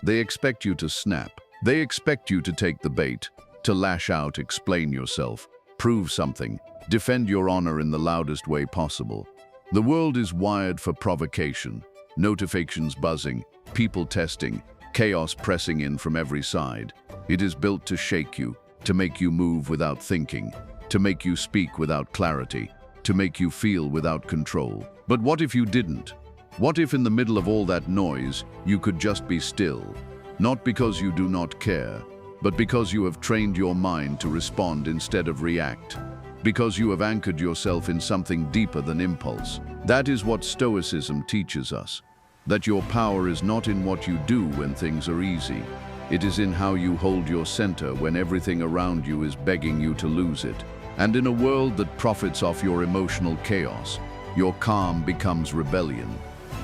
They expect you to snap. They expect you to take the bait, to lash out, explain yourself, prove something, defend your honor in the loudest way possible. The world is wired for provocation, notifications buzzing, people testing, chaos pressing in from every side. It is built to shake you, to make you move without thinking, to make you speak without clarity, to make you feel without control. But what if you didn't? What if in the middle of all that noise, you could just be still? Not because you do not care, but because you have trained your mind to respond instead of react. Because you have anchored yourself in something deeper than impulse. That is what Stoicism teaches us. That your power is not in what you do when things are easy. It is in how you hold your center when everything around you is begging you to lose it. And in a world that profits off your emotional chaos, your calm becomes rebellion.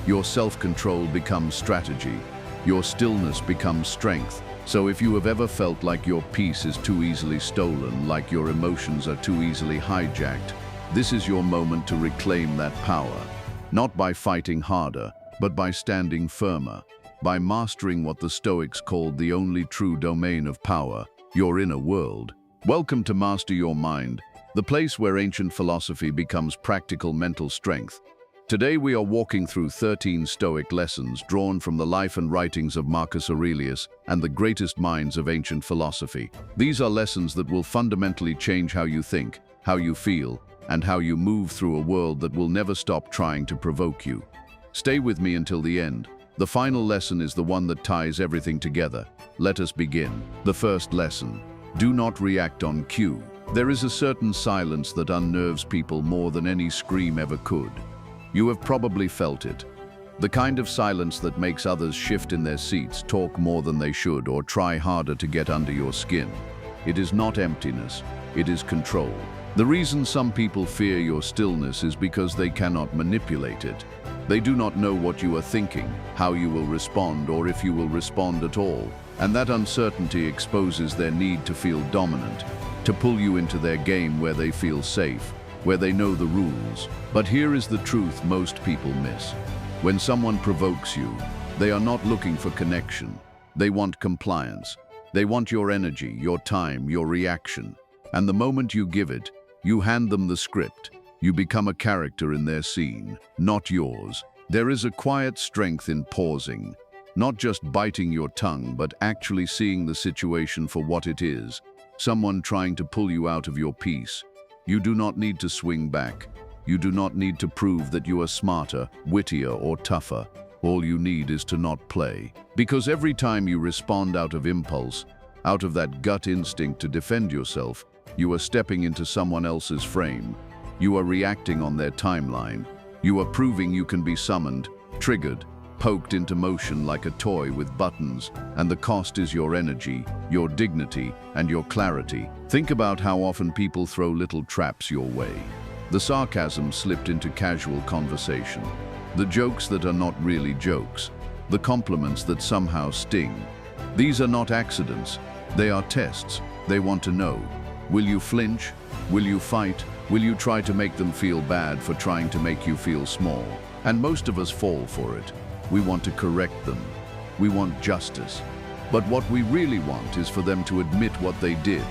Your self-control becomes strategy. Your stillness becomes strength. So if you have ever felt like your peace is too easily stolen, like your emotions are too easily hijacked, this is your moment to reclaim that power. Not by fighting harder, but by standing firmer, by mastering what the Stoics called the only true domain of power, your inner world. Welcome to Master Your Mind, the place where ancient philosophy becomes practical mental strength. Today we are walking through 13 Stoic lessons drawn from the life and writings of Marcus Aurelius and the greatest minds of ancient philosophy. These are lessons that will fundamentally change how you think, how you feel, and how you move through a world that will never stop trying to provoke you. Stay with me until the end. The final lesson is the one that ties everything together. Let us begin. The first lesson: do not react on cue. There is a certain silence that unnerves people more than any scream ever could. You have probably felt it. The kind of silence that makes others shift in their seats, talk more than they should, or try harder to get under your skin. It is not emptiness, it is control. The reason some people fear your stillness is because they cannot manipulate it. They do not know what you are thinking, how you will respond, or if you will respond at all. And that uncertainty exposes their need to feel dominant, to pull you into their game where they feel safe, where they know the rules. But here is the truth most people miss. When someone provokes you, they are not looking for connection. They want compliance. They want your energy, your time, your reaction. And the moment you give it, you hand them the script. You become a character in their scene, not yours. There is a quiet strength in pausing, not just biting your tongue, but actually seeing the situation for what it is. Someone trying to pull you out of your peace. You do not need to swing back. You do not need to prove that you are smarter, wittier, or tougher. All you need is to not play. Because every time you respond out of impulse, out of that gut instinct to defend yourself, you are stepping into someone else's frame. You are reacting on their timeline. You are proving you can be summoned, triggered, poked into motion like a toy with buttons, and the cost is your energy, your dignity, and your clarity. Think about how often people throw little traps your way. The sarcasm slipped into casual conversation. The jokes that are not really jokes. The compliments that somehow sting. These are not accidents. They are tests. They want to know. Will you flinch? Will you fight? Will you try to make them feel bad for trying to make you feel small? And most of us fall for it. We want to correct them. We want justice. But what we really want is for them to admit what they did.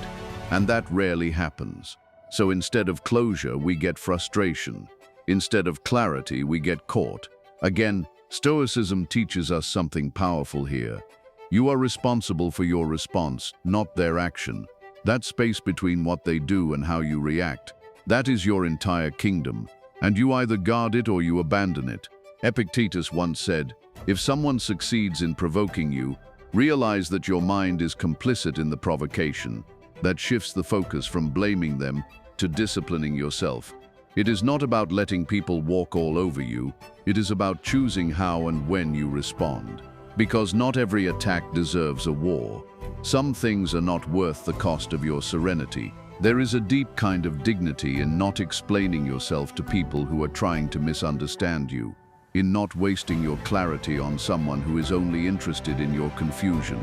And that rarely happens. So instead of closure, we get frustration. Instead of clarity, we get caught. Again, Stoicism teaches us something powerful here. You are responsible for your response, not their action. That space between what they do and how you react, that is your entire kingdom. And you either guard it or you abandon it. Epictetus once said, if someone succeeds in provoking you, realize that your mind is complicit in the provocation. That shifts the focus from blaming them to disciplining yourself. It is not about letting people walk all over you. It is about choosing how and when you respond. Because not every attack deserves a war. Some things are not worth the cost of your serenity. There is a deep kind of dignity in not explaining yourself to people who are trying to misunderstand you. In not wasting your clarity on someone who is only interested in your confusion.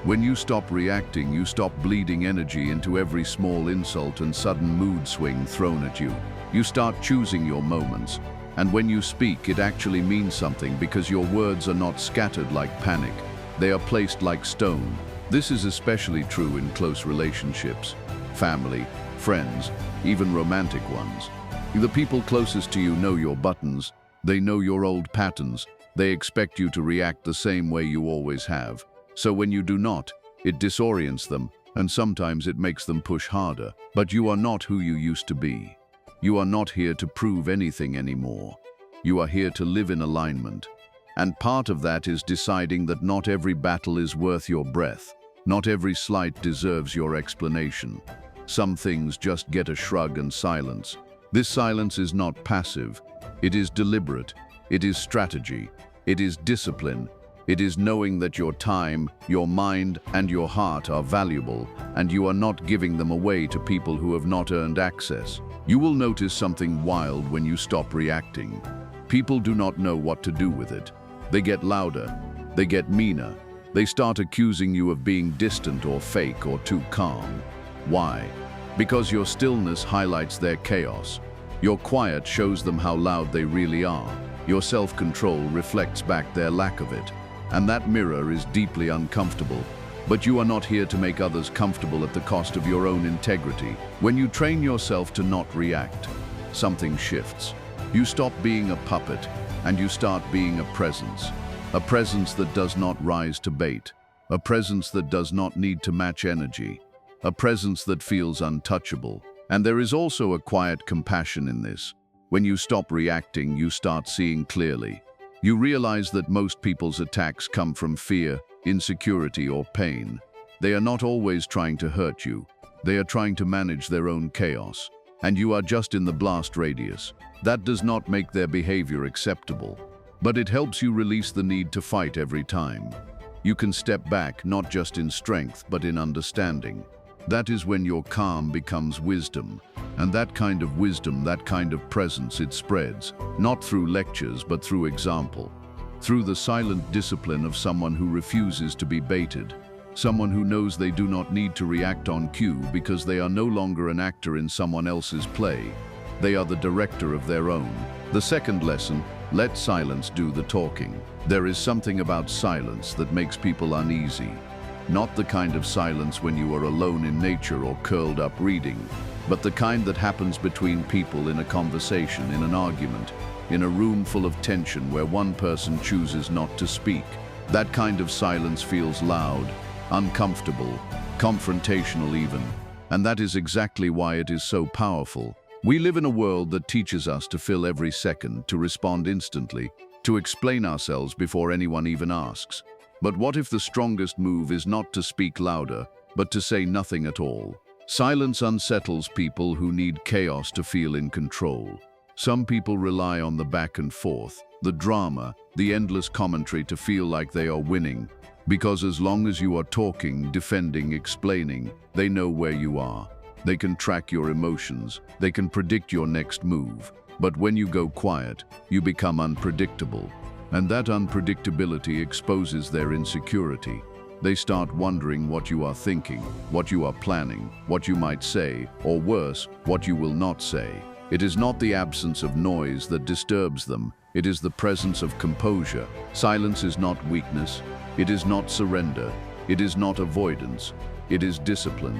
When you stop reacting, you stop bleeding energy into every small insult and sudden mood swing thrown at you. You start choosing your moments. And when you speak, it actually means something because your words are not scattered like panic. They are placed like stone. This is especially true in close relationships, family, friends, even romantic ones. The people closest to you know your buttons. They know your old patterns. They expect you to react the same way you always have. So when you do not, it disorients them, and sometimes it makes them push harder. But you are not who you used to be. You are not here to prove anything anymore. You are here to live in alignment. And part of that is deciding that not every battle is worth your breath. Not every slight deserves your explanation. Some things just get a shrug and silence. This silence is not passive. It is deliberate. It is strategy. It is discipline. It is knowing that your time, your mind, and your heart are valuable, and you are not giving them away to people who have not earned access. You will notice something wild when you stop reacting. People do not know what to do with it. They get louder. They get meaner. They start accusing you of being distant or fake or too calm. Why? Because your stillness highlights their chaos. Your quiet shows them how loud they really are. Your self-control reflects back their lack of it. And that mirror is deeply uncomfortable. But you are not here to make others comfortable at the cost of your own integrity. When you train yourself to not react, something shifts. You stop being a puppet, and you start being a presence. A presence that does not rise to bait. A presence that does not need to match energy. A presence that feels untouchable. And there is also a quiet compassion in this. When you stop reacting, you start seeing clearly. You realize that most people's attacks come from fear, insecurity, or pain. They are not always trying to hurt you. They are trying to manage their own chaos. And you are just in the blast radius. That does not make their behavior acceptable. But it helps you release the need to fight every time. You can step back, not just in strength, but in understanding. That is when your calm becomes wisdom. And that kind of wisdom, that kind of presence, it spreads, not through lectures, but through example. Through the silent discipline of someone who refuses to be baited. Someone who knows they do not need to react on cue because they are no longer an actor in someone else's play. They are the director of their own. The second lesson, let silence do the talking. There is something about silence that makes people uneasy. Not the kind of silence when you are alone in nature or curled up reading, but the kind that happens between people in a conversation, in an argument, in a room full of tension where one person chooses not to speak. That kind of silence feels loud, uncomfortable, confrontational even, and that is exactly why it is so powerful. We live in a world that teaches us to fill every second, to respond instantly, to explain ourselves before anyone even asks. But what if the strongest move is not to speak louder, but to say nothing at all? Silence unsettles people who need chaos to feel in control. Some people rely on the back and forth, the drama, the endless commentary to feel like they are winning. Because as long as you are talking, defending, explaining, they know where you are. They can track your emotions. They can predict your next move. But when you go quiet, you become unpredictable. And that unpredictability exposes their insecurity. They start wondering what you are thinking, what you are planning, what you might say, or worse, what you will not say. It is not the absence of noise that disturbs them. It is the presence of composure. Silence is not weakness. It is not surrender. It is not avoidance. It is discipline.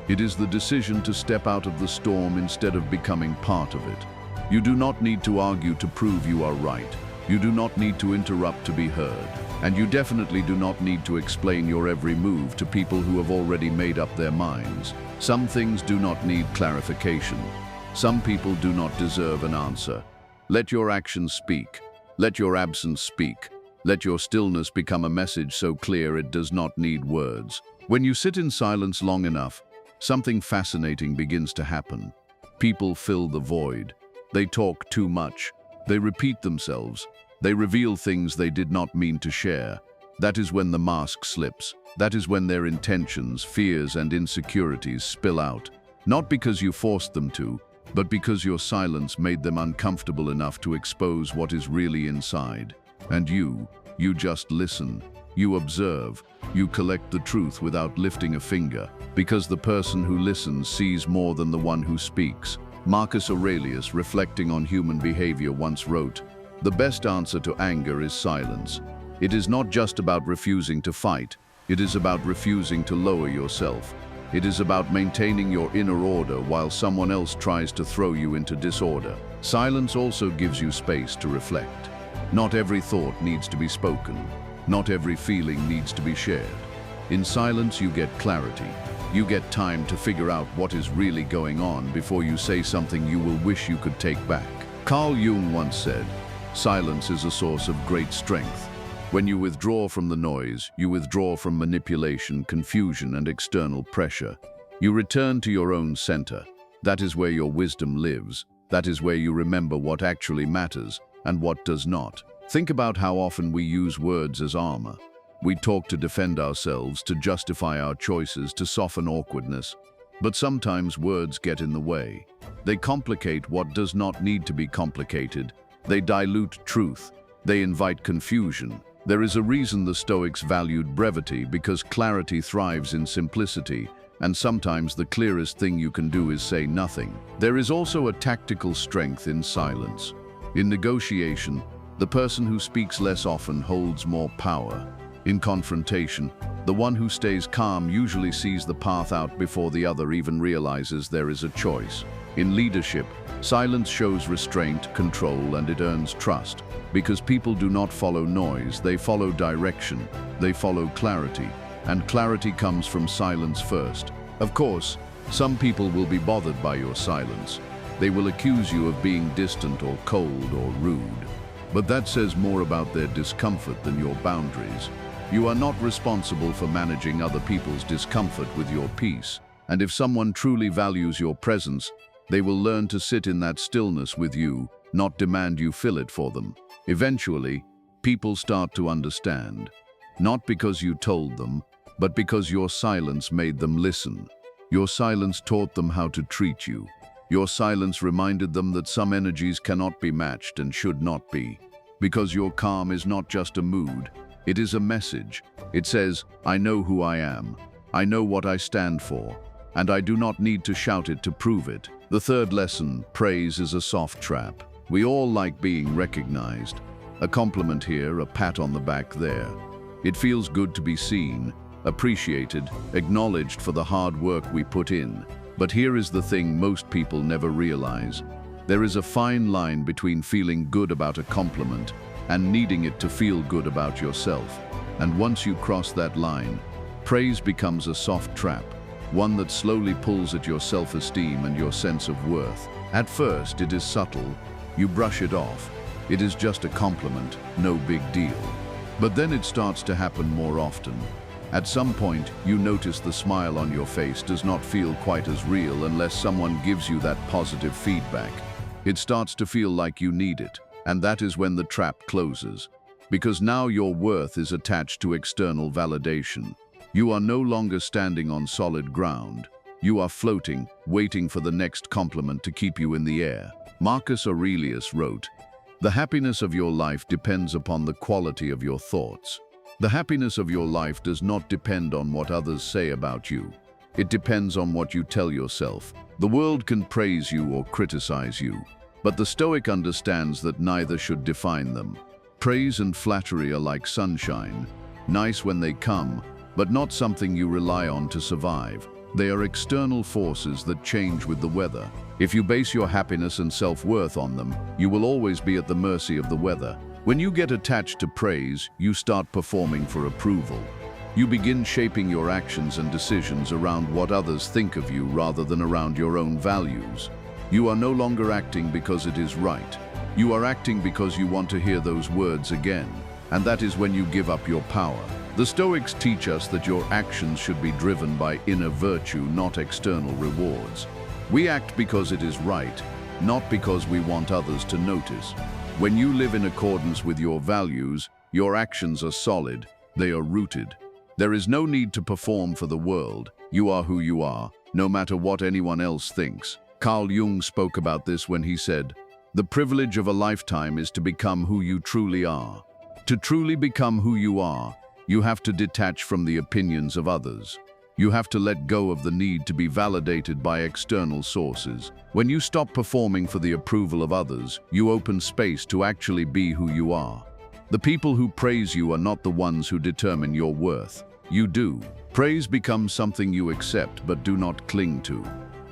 It is the decision to step out of the storm instead of becoming part of it. You do not need to argue to prove you are right. You do not need to interrupt to be heard. And you definitely do not need to explain your every move to people who have already made up their minds. Some things do not need clarification. Some people do not deserve an answer. Let your actions speak. Let your absence speak. Let your stillness become a message so clear it does not need words. When you sit in silence long enough, something fascinating begins to happen. People fill the void. They talk too much. They repeat themselves. They reveal things they did not mean to share. That is when the mask slips. That is when their intentions, fears, and insecurities spill out. Not because you forced them to, but because your silence made them uncomfortable enough to expose what is really inside. And you just listen. You observe. You collect the truth without lifting a finger, because the person who listens sees more than the one who speaks. Marcus Aurelius, reflecting on human behavior, once wrote, "The best answer to anger is silence." It is not just about refusing to fight. It is about refusing to lower yourself. It is about maintaining your inner order while someone else tries to throw you into disorder. Silence also gives you space to reflect. Not every thought needs to be spoken. Not every feeling needs to be shared. In silence, you get clarity. You get time to figure out what is really going on before you say something you will wish you could take back. Carl Jung once said, "Silence is a source of great strength. When you withdraw from the noise, you withdraw from manipulation, confusion, and external pressure. You return to your own center. That is where your wisdom lives. That is where you remember what actually matters and what does not." Think about how often we use words as armor. We talk to defend ourselves, to justify our choices, to soften awkwardness. But sometimes words get in the way. They complicate what does not need to be complicated. They dilute truth. They invite confusion. There is a reason the Stoics valued brevity, because clarity thrives in simplicity, and sometimes the clearest thing you can do is say nothing. There is also a tactical strength in silence. In negotiation, the person who speaks less often holds more power. In confrontation, the one who stays calm usually sees the path out before the other even realizes there is a choice. In leadership, silence shows restraint, control, and it earns trust. Because people do not follow noise, they follow direction, they follow clarity, and clarity comes from silence first. Of course, some people will be bothered by your silence. They will accuse you of being distant or cold or rude. But that says more about their discomfort than your boundaries. You are not responsible for managing other people's discomfort with your peace. And if someone truly values your presence, they will learn to sit in that stillness with you, not demand you fill it for them. Eventually, people start to understand. Not because you told them, but because your silence made them listen. Your silence taught them how to treat you. Your silence reminded them that some energies cannot be matched and should not be. Because your calm is not just a mood, it is a message. It says, "I know who I am. I know what I stand for, and I do not need to shout it to prove it." The third lesson, praise is a soft trap. We all like being recognized. A compliment here, a pat on the back there. It feels good to be seen, appreciated, acknowledged for the hard work we put in. But here is the thing most people never realize. There is a fine line between feeling good about a compliment and needing it to feel good about yourself. And once you cross that line, praise becomes a soft trap, one that slowly pulls at your self-esteem and your sense of worth. At first, it is subtle. You brush it off. It is just a compliment, no big deal. But then it starts to happen more often. At some point, you notice the smile on your face does not feel quite as real unless someone gives you that positive feedback. It starts to feel like you need it, and that is when the trap closes. Because now your worth is attached to external validation. You are no longer standing on solid ground. You are floating, waiting for the next compliment to keep you in the air. Marcus Aurelius wrote, "The happiness of your life depends upon the quality of your thoughts." The happiness of your life does not depend on what others say about you. It depends on what you tell yourself. The world can praise you or criticize you, but the Stoic understands that neither should define them. Praise and flattery are like sunshine, nice when they come, but not something you rely on to survive. They are external forces that change with the weather. If you base your happiness and self-worth on them, you will always be at the mercy of the weather. When you get attached to praise, you start performing for approval. You begin shaping your actions and decisions around what others think of you rather than around your own values. You are no longer acting because it is right. You are acting because you want to hear those words again, and that is when you give up your power. The Stoics teach us that your actions should be driven by inner virtue, not external rewards. We act because it is right, not because we want others to notice. When you live in accordance with your values, your actions are solid, they are rooted. There is no need to perform for the world. You are who you are, no matter what anyone else thinks. Carl Jung spoke about this when he said, "The privilege of a lifetime is to become who you truly are." To truly become who you are, you have to detach from the opinions of others. You have to let go of the need to be validated by external sources. When you stop performing for the approval of others, you open space to actually be who you are. The people who praise you are not the ones who determine your worth. You do. Praise becomes something you accept but do not cling to.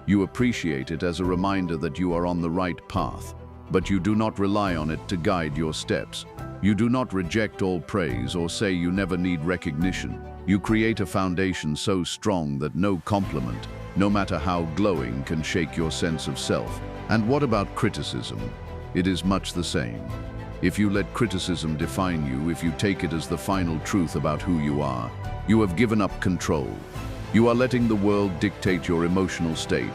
You appreciate it as a reminder that you are on the right path, but you do not rely on it to guide your steps. You do not reject all praise or say you never need recognition. You create a foundation so strong that no compliment, no matter how glowing, can shake your sense of self. And what about criticism? It is much the same. If you let criticism define you, if you take it as the final truth about who you are, you have given up control. You are letting the world dictate your emotional state.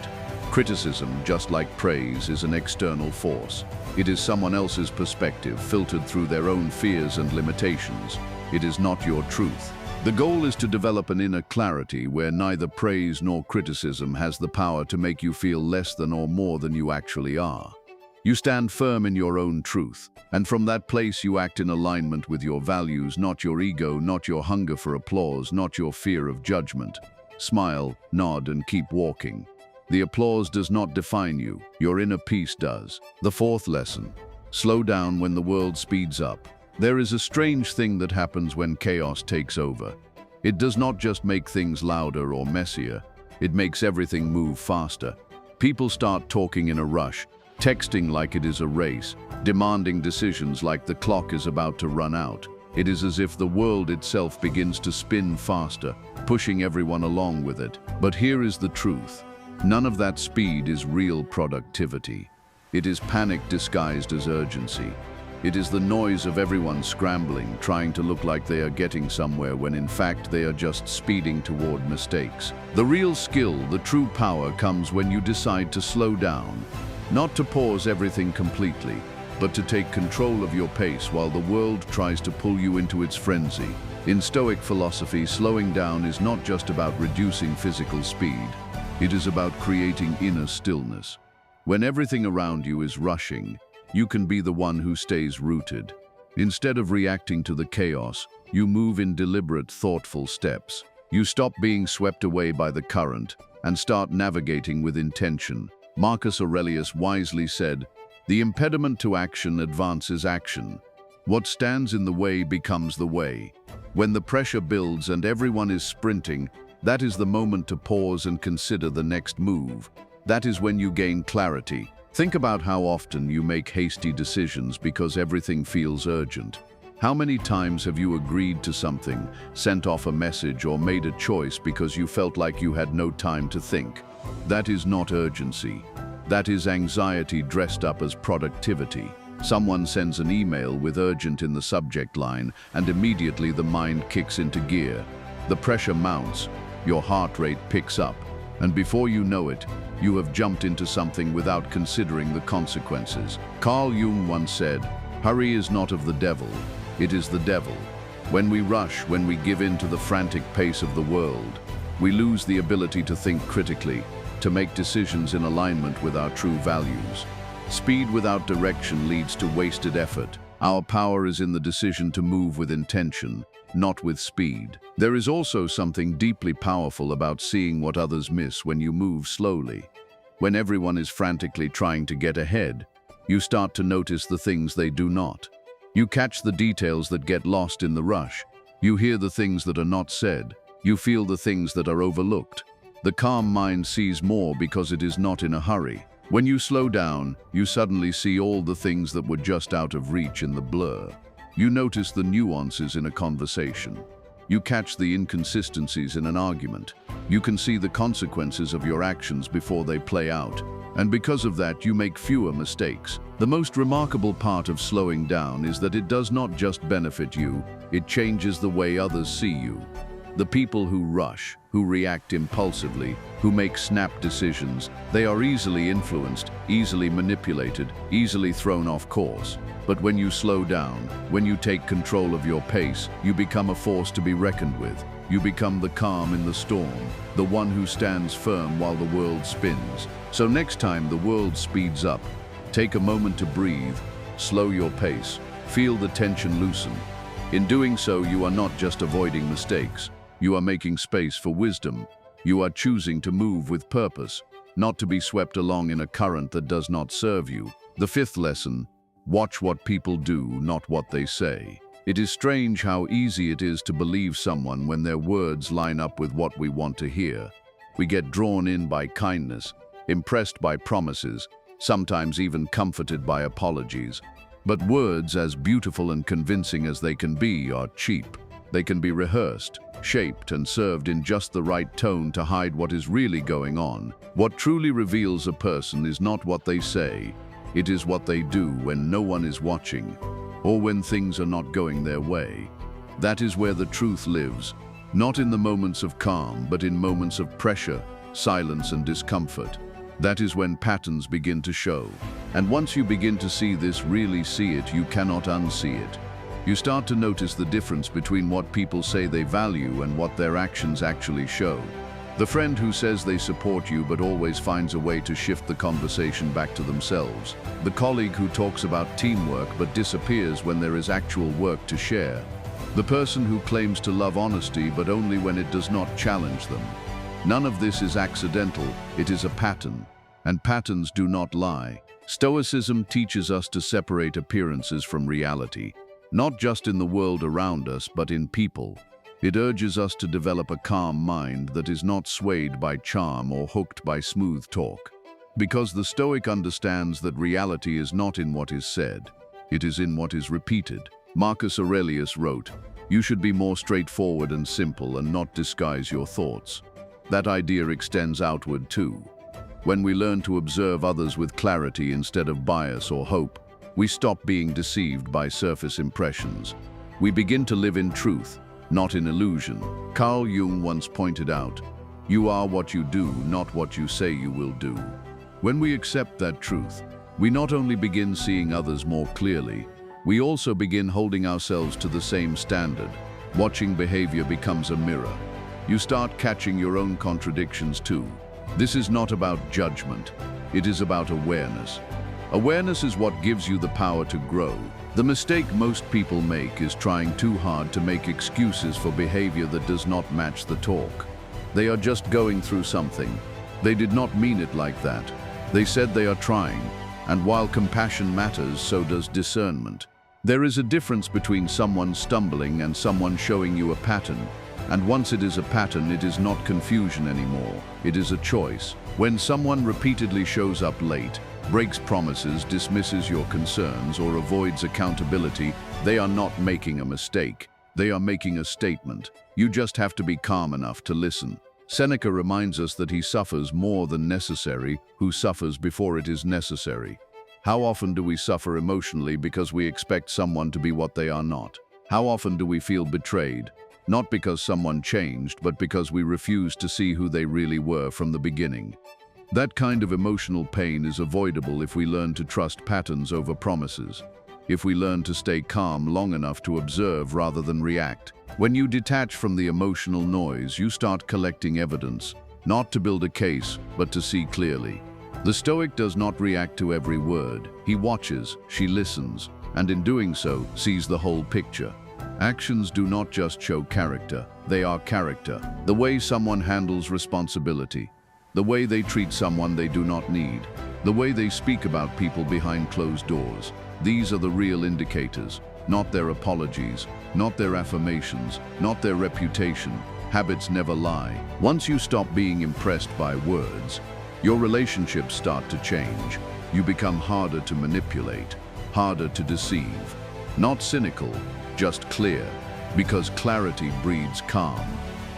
Criticism, just like praise, is an external force. It is someone else's perspective, filtered through their own fears and limitations. It is not your truth. The goal is to develop an inner clarity where neither praise nor criticism has the power to make you feel less than or more than you actually are. You stand firm in your own truth, and from that place you act in alignment with your values, not your ego, not your hunger for applause, not your fear of judgment. Smile, nod, and keep walking. The applause does not define you, your inner peace does. The fourth lesson: slow down when the world speeds up. There is a strange thing that happens when chaos takes over. It does not just make things louder or messier, it makes everything move faster. People start talking in a rush, texting like it is a race, demanding decisions like the clock is about to run out. It is as if the world itself begins to spin faster, pushing everyone along with it. But here is the truth. None of that speed is real productivity. It is panic disguised as urgency. It is the noise of everyone scrambling, trying to look like they are getting somewhere when in fact they are just speeding toward mistakes. The real skill, the true power, comes when you decide to slow down. Not to pause everything completely, but to take control of your pace while the world tries to pull you into its frenzy. In Stoic philosophy, slowing down is not just about reducing physical speed. It is about creating inner stillness. When everything around you is rushing, you can be the one who stays rooted. Instead of reacting to the chaos, you move in deliberate, thoughtful steps. You stop being swept away by the current and start navigating with intention. Marcus Aurelius wisely said, "The impediment to action advances action. What stands in the way becomes the way." When the pressure builds and everyone is sprinting, that is the moment to pause and consider the next move. That is when you gain clarity. Think about how often you make hasty decisions because everything feels urgent. How many times have you agreed to something, sent off a message, or made a choice because you felt like you had no time to think? That is not urgency. That is anxiety dressed up as productivity. Someone sends an email with urgent in the subject line, and immediately the mind kicks into gear. The pressure mounts, your heart rate picks up, and before you know it, you have jumped into something without considering the consequences. Carl Jung once said, "Hurry is not of the devil, it is the devil." When we rush, when we give in to the frantic pace of the world, we lose the ability to think critically, to make decisions in alignment with our true values. Speed without direction leads to wasted effort. Our power is in the decision to move with intention, not with speed. There is also something deeply powerful about seeing what others miss when you move slowly. When everyone is frantically trying to get ahead, you start to notice the things they do not. You catch the details that get lost in the rush. You hear the things that are not said. You feel the things that are overlooked. The calm mind sees more because it is not in a hurry. When you slow down, you suddenly see all the things that were just out of reach in the blur. You notice the nuances in a conversation. You catch the inconsistencies in an argument. You can see the consequences of your actions before they play out. And because of that, you make fewer mistakes. The most remarkable part of slowing down is that it does not just benefit you, it changes the way others see you. The people who rush, who react impulsively, who make snap decisions, they are easily influenced, easily manipulated, easily thrown off course. But when you slow down, when you take control of your pace, you become a force to be reckoned with. You become the calm in the storm, the one who stands firm while the world spins. So next time the world speeds up, take a moment to breathe, slow your pace, feel the tension loosen. In doing so, you are not just avoiding mistakes. You are making space for wisdom. You are choosing to move with purpose, not to be swept along in a current that does not serve you. The fifth lesson: watch what people do, not what they say. It is strange how easy it is to believe someone when their words line up with what we want to hear. We get drawn in by kindness, impressed by promises, sometimes even comforted by apologies. But words, as beautiful and convincing as they can be, are cheap. They can be rehearsed, shaped, and served in just the right tone to hide what is really going on. What truly reveals a person is not what they say, it is what they do when no one is watching, or when things are not going their way. That is where the truth lives, not in the moments of calm, but in moments of pressure, silence, and discomfort. That is when patterns begin to show. And once you begin to see this, really see it, you cannot unsee it. You start to notice the difference between what people say they value and what their actions actually show. The friend who says they support you but always finds a way to shift the conversation back to themselves. The colleague who talks about teamwork but disappears when there is actual work to share. The person who claims to love honesty but only when it does not challenge them. None of this is accidental, it is a pattern. And patterns do not lie. Stoicism teaches us to separate appearances from reality, not just in the world around us, but in people. It urges us to develop a calm mind that is not swayed by charm or hooked by smooth talk. Because the Stoic understands that reality is not in what is said, it is in what is repeated. Marcus Aurelius wrote, "You should be more straightforward and simple and not disguise your thoughts." That idea extends outward too. When we learn to observe others with clarity instead of bias or hope, we stop being deceived by surface impressions. We begin to live in truth, not in illusion. Carl Jung once pointed out, "You are what you do, not what you say you will do." When we accept that truth, we not only begin seeing others more clearly, we also begin holding ourselves to the same standard. Watching behavior becomes a mirror. You start catching your own contradictions too. This is not about judgment, it is about awareness. Awareness is what gives you the power to grow. The mistake most people make is trying too hard to make excuses for behavior that does not match the talk. They are just going through something. They did not mean it like that. They said they are trying, and while compassion matters, so does discernment. There is a difference between someone stumbling and someone showing you a pattern. And once it is a pattern, it is not confusion anymore. It is a choice. When someone repeatedly shows up late, breaks promises, dismisses your concerns, or avoids accountability, they are not making a mistake. They are making a statement. You just have to be calm enough to listen. Seneca reminds us that he suffers more than necessary who suffers before it is necessary. How often do we suffer emotionally because we expect someone to be what they are not? How often do we feel betrayed? Not because someone changed, but because we refused to see who they really were from the beginning. That kind of emotional pain is avoidable if we learn to trust patterns over promises. If we learn to stay calm long enough to observe rather than react. When you detach from the emotional noise, you start collecting evidence, not to build a case, but to see clearly. The Stoic does not react to every word. He watches, she listens, and in doing so, sees the whole picture. Actions do not just show character, they are character. The way someone handles responsibility, the way they treat someone they do not need, the way they speak about people behind closed doors. These are the real indicators, not their apologies, not their affirmations, not their reputation. Habits never lie. Once you stop being impressed by words, your relationships start to change. You become harder to manipulate, harder to deceive. Not cynical, just clear, because clarity breeds calm.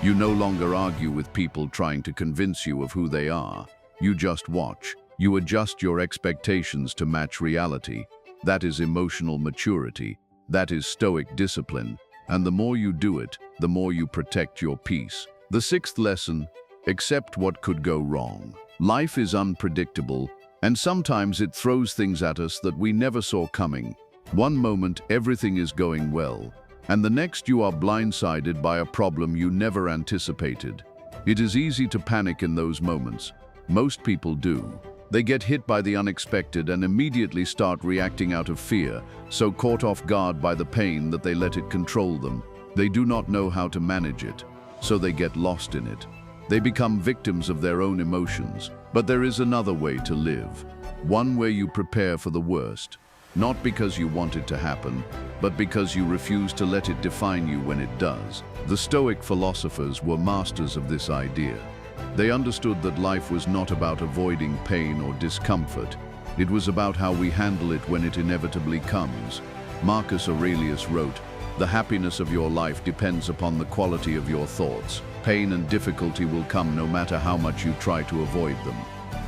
You no longer argue with people trying to convince you of who they are. You just watch. You adjust your expectations to match reality. That is emotional maturity. That is Stoic discipline. And the more you do it, the more you protect your peace. The sixth lesson, accept what could go wrong. Life is unpredictable, and sometimes it throws things at us that we never saw coming. One moment, everything is going well, and the next you are blindsided by a problem you never anticipated. It is easy to panic in those moments. Most people do. They get hit by the unexpected and immediately start reacting out of fear, so caught off guard by the pain that they let it control them. They do not know how to manage it, so they get lost in it. They become victims of their own emotions. But there is another way to live, one where you prepare for the worst. not because you want it to happen, but because you refuse to let it define you when it does. The Stoic philosophers were masters of this idea. They understood that life was not about avoiding pain or discomfort. It was about how we handle it when it inevitably comes. Marcus Aurelius wrote, "The happiness of your life depends upon the quality of your thoughts. Pain and difficulty will come no matter how much you try to avoid them.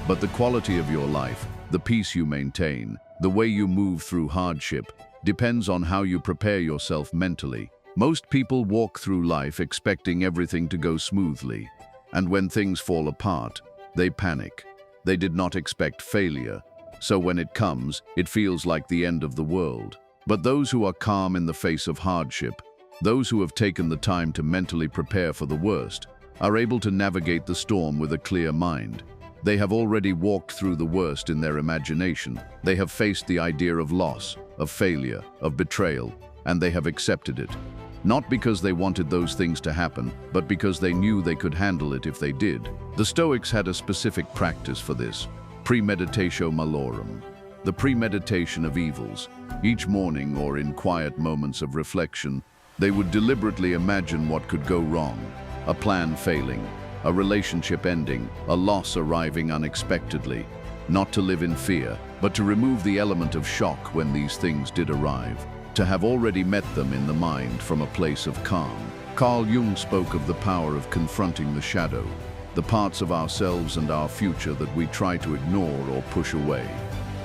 But the quality of your life, the peace you maintain, the way you move through hardship, depends on how you prepare yourself mentally." Most people walk through life expecting everything to go smoothly. And when things fall apart, they panic. They did not expect failure, so when it comes, it feels like the end of the world. But those who are calm in the face of hardship, those who have taken the time to mentally prepare for the worst, are able to navigate the storm with a clear mind. They have already walked through the worst in their imagination. They have faced the idea of loss, of failure, of betrayal, and they have accepted it. Not because they wanted those things to happen, but because they knew they could handle it if they did. The Stoics had a specific practice for this, premeditatio malorum, the premeditation of evils. Each morning or in quiet moments of reflection, they would deliberately imagine what could go wrong, a plan failing, a relationship ending, a loss arriving unexpectedly. Not to live in fear, but to remove the element of shock when these things did arrive. To have already met them in the mind from a place of calm. Carl Jung spoke of the power of confronting the shadow, the parts of ourselves and our future that we try to ignore or push away.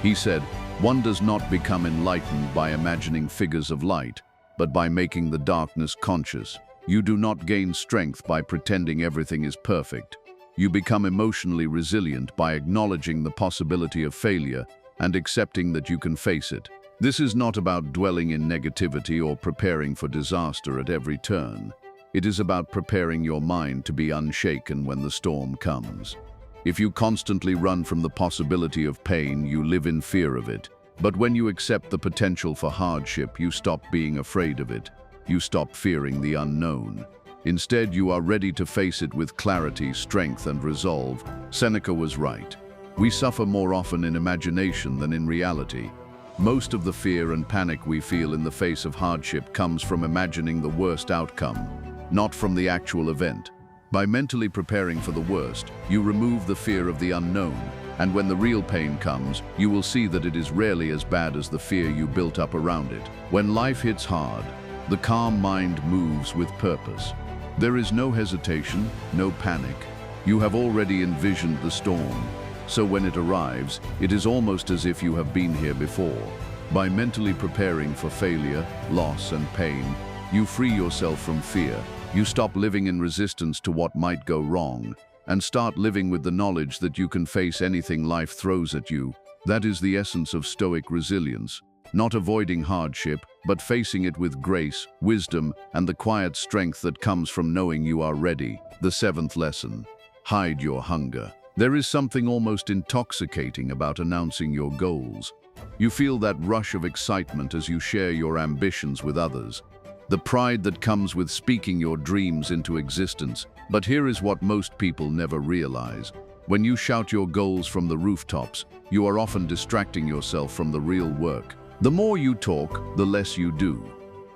He said, "One does not become enlightened by imagining figures of light, but by making the darkness conscious. You do not gain strength by pretending everything is perfect. You become emotionally resilient by acknowledging the possibility of failure and accepting that you can face it." This is not about dwelling in negativity or preparing for disaster at every turn. It is about preparing your mind to be unshaken when the storm comes. If you constantly run from the possibility of pain, you live in fear of it. But when you accept the potential for hardship, you stop being afraid of it. You stop fearing the unknown. Instead, you are ready to face it with clarity, strength, and resolve. Seneca was right. We suffer more often in imagination than in reality. Most of the fear and panic we feel in the face of hardship comes from imagining the worst outcome, not from the actual event. By mentally preparing for the worst, you remove the fear of the unknown, and when the real pain comes, you will see that it is rarely as bad as the fear you built up around it. When life hits hard, the calm mind moves with purpose. There is no hesitation, no panic. You have already envisioned the storm. So when it arrives, it is almost as if you have been here before. By mentally preparing for failure, loss, and pain, you free yourself from fear. You stop living in resistance to what might go wrong, and start living with the knowledge that you can face anything life throws at you. That is the essence of Stoic resilience. Not avoiding hardship, but facing it with grace, wisdom, and the quiet strength that comes from knowing you are ready. The seventh lesson: hide your hunger. There is something almost intoxicating about announcing your goals. You feel that rush of excitement as you share your ambitions with others, the pride that comes with speaking your dreams into existence. But here is what most people never realize. When you shout your goals from the rooftops, you are often distracting yourself from the real work. The more you talk, the less you do.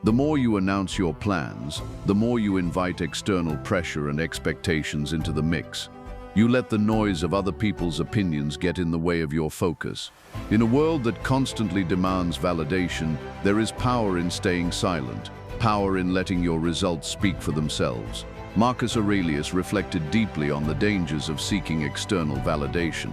The more you announce your plans, the more you invite external pressure and expectations into the mix. You let the noise of other people's opinions get in the way of your focus. In a world that constantly demands validation, there is power in staying silent, power in letting your results speak for themselves. Marcus Aurelius reflected deeply on the dangers of seeking external validation.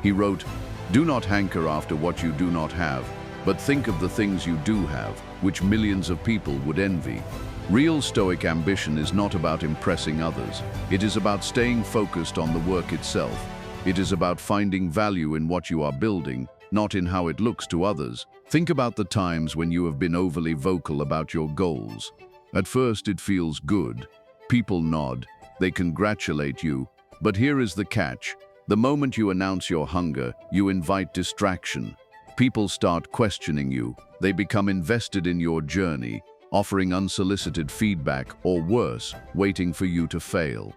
He wrote, "Do not hanker after what you do not have, but think of the things you do have, which millions of people would envy." Real Stoic ambition is not about impressing others. It is about staying focused on the work itself. It is about finding value in what you are building, not in how it looks to others. Think about the times when you have been overly vocal about your goals. At first, it feels good. People nod, they congratulate you. But here is the catch. The moment you announce your hunger, you invite distraction. People start questioning you. They become invested in your journey, offering unsolicited feedback, or worse, waiting for you to fail.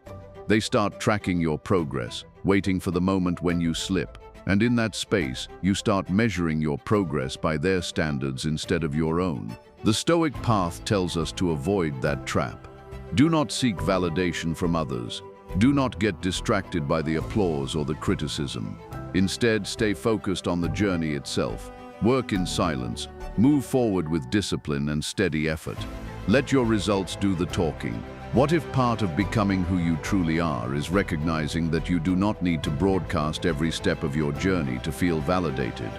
They start tracking your progress, waiting for the moment when you slip. And in that space, you start measuring your progress by their standards instead of your own. The Stoic path tells us to avoid that trap. Do not seek validation from others. Do not get distracted by the applause or the criticism. Instead, stay focused on the journey itself. Work in silence. Move forward with discipline and steady effort. Let your results do the talking. What if part of becoming who you truly are is recognizing that you do not need to broadcast every step of your journey to feel validated?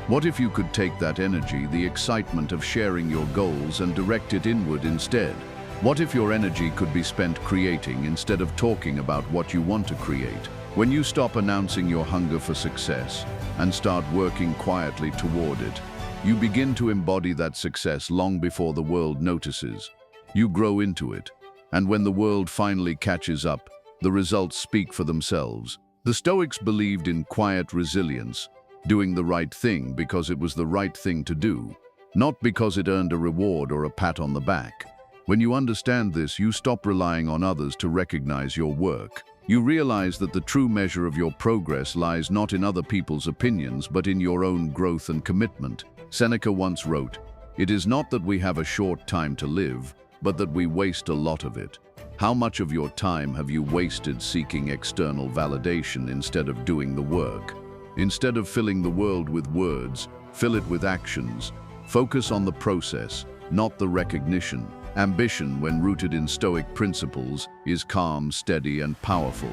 What if you could take that energy, the excitement of sharing your goals, and direct it inward instead? What if your energy could be spent creating instead of talking about what you want to create? When you stop announcing your hunger for success and start working quietly toward it, you begin to embody that success long before the world notices. You grow into it. And when the world finally catches up, the results speak for themselves. The Stoics believed in quiet resilience, doing the right thing because it was the right thing to do, not because it earned a reward or a pat on the back. When you understand this, you stop relying on others to recognize your work. You realize that the true measure of your progress lies not in other people's opinions, but in your own growth and commitment. Seneca once wrote, "It is not that we have a short time to live, but that we waste a lot of it." How much of your time have you wasted seeking external validation instead of doing the work? Instead of filling the world with words, fill it with actions. Focus on the process, not the recognition. Ambition, when rooted in Stoic principles, is calm, steady, and powerful.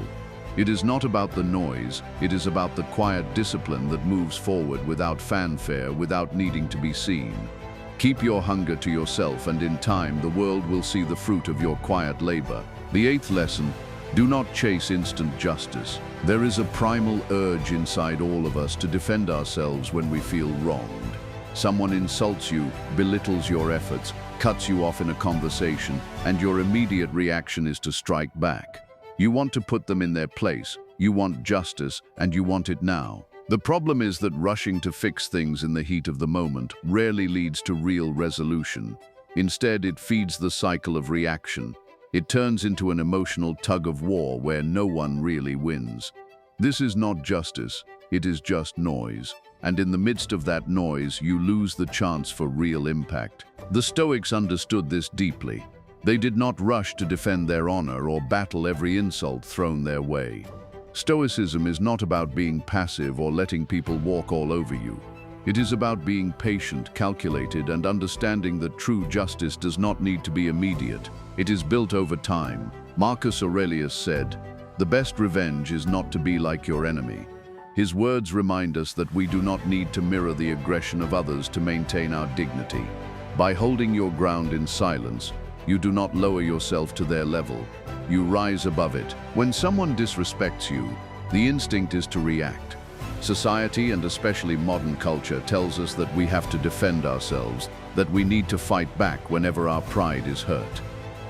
It is not about the noise, it is about the quiet discipline that moves forward without fanfare, without needing to be seen. Keep your hunger to yourself, and in time the world will see the fruit of your quiet labor. The eighth lesson: do not chase instant justice. There is a primal urge inside all of us to defend ourselves when we feel wronged. Someone insults you, belittles your efforts, cuts you off in a conversation, and your immediate reaction is to strike back. You want to put them in their place, you want justice, and you want it now. The problem is that rushing to fix things in the heat of the moment rarely leads to real resolution. Instead, it feeds the cycle of reaction. It turns into an emotional tug-of-war where no one really wins. This is not justice, it is just noise. And in the midst of that noise, you lose the chance for real impact. The Stoics understood this deeply. They did not rush to defend their honor or battle every insult thrown their way. Stoicism is not about being passive or letting people walk all over you. It is about being patient, calculated, and understanding that true justice does not need to be immediate. It is built over time. Marcus Aurelius said, "The best revenge is not to be like your enemy." His words remind us that we do not need to mirror the aggression of others to maintain our dignity. By holding your ground in silence, you do not lower yourself to their level. You rise above it. When someone disrespects you, the instinct is to react. Society, and especially modern culture, tells us that we have to defend ourselves, that we need to fight back whenever our pride is hurt.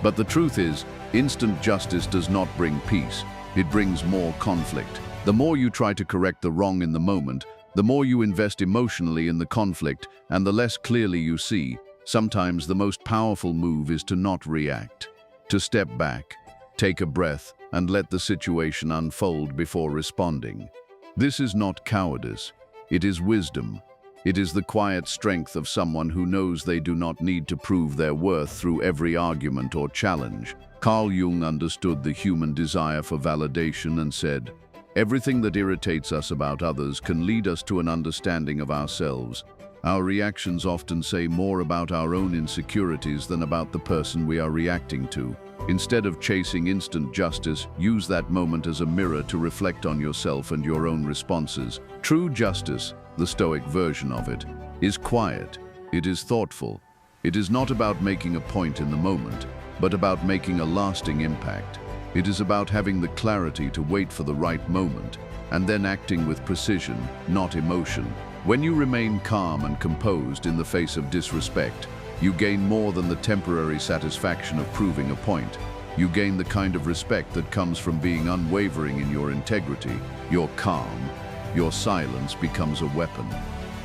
But the truth is, instant justice does not bring peace. It brings more conflict. The more you try to correct the wrong in the moment, the more you invest emotionally in the conflict, and the less clearly you see. Sometimes the most powerful move is to not react, to step back, take a breath, and let the situation unfold before responding. This is not cowardice. It is wisdom. It is the quiet strength of someone who knows they do not need to prove their worth through every argument or challenge. Carl Jung understood the human desire for validation and said, "Everything that irritates us about others can lead us to an understanding of ourselves. Our reactions often say more about our own insecurities than about the person we are reacting to. Instead of chasing instant justice, use that moment as a mirror to reflect on yourself and your own responses." True justice, the Stoic version of it, is quiet. It is thoughtful. It is not about making a point in the moment, but about making a lasting impact. It is about having the clarity to wait for the right moment, and then acting with precision, not emotion. When you remain calm and composed in the face of disrespect, you gain more than the temporary satisfaction of proving a point. You gain the kind of respect that comes from being unwavering in your integrity. Your calm, your silence becomes a weapon.